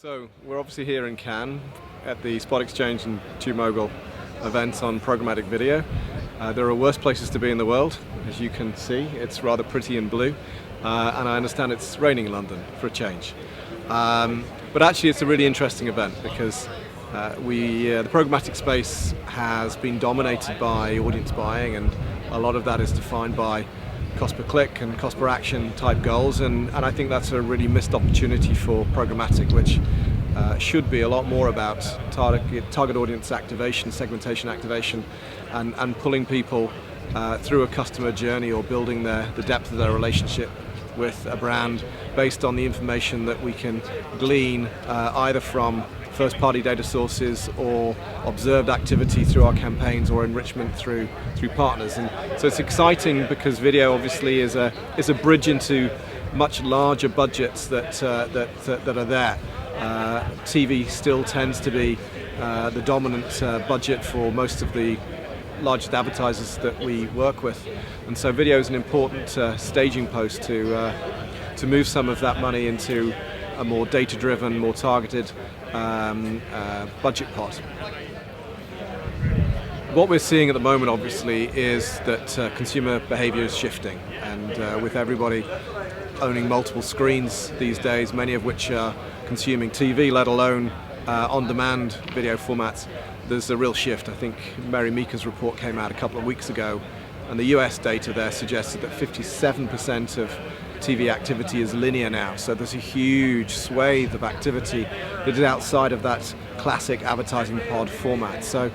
So we're obviously here in Cannes at the Spot Exchange and TubeMogul event on programmatic video. There are worse places to be in the world, as you can see. It's rather pretty and blue, and I understand it's raining in London for a change. But actually it's a really interesting event because the programmatic space has been dominated by audience buying, and a lot of that is defined by cost per click and cost per action type goals, and I think that's a really missed opportunity for programmatic, which should be a lot more about target audience activation, segmentation activation, and pulling people through a customer journey or building the depth of their relationship with a brand based on the information that we can glean either from first-party data sources or observed activity through our campaigns or enrichment through partners. And so it's exciting because video obviously is a bridge into much larger budgets that are there. TV still tends to be the dominant budget for most of the largest advertisers that we work with, and so video is an important staging post to move some of that money into a more data-driven, more targeted budget pot. What we're seeing at the moment, obviously, is that consumer behavior is shifting, and with everybody owning multiple screens these days, many of which are consuming TV, let alone on-demand video formats, there's a real shift. I think Mary Meeker's report came out a couple of weeks ago, and the US data there suggested that 57% of TV activity is linear now, so there's a huge swathe of activity that is outside of that classic advertising pod format. So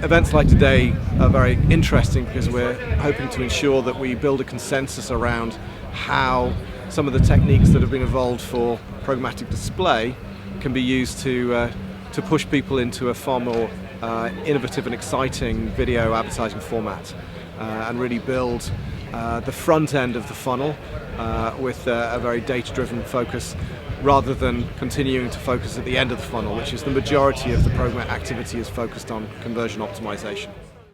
events like today are very interesting because we're hoping to ensure that we build a consensus around how some of the techniques that have been evolved for programmatic display can be used to push people into a far more innovative and exciting video advertising format, and really build the front end of the funnel with a very data-driven focus, rather than continuing to focus at the end of the funnel, which is the majority of the programmatic activity is focused on conversion optimization.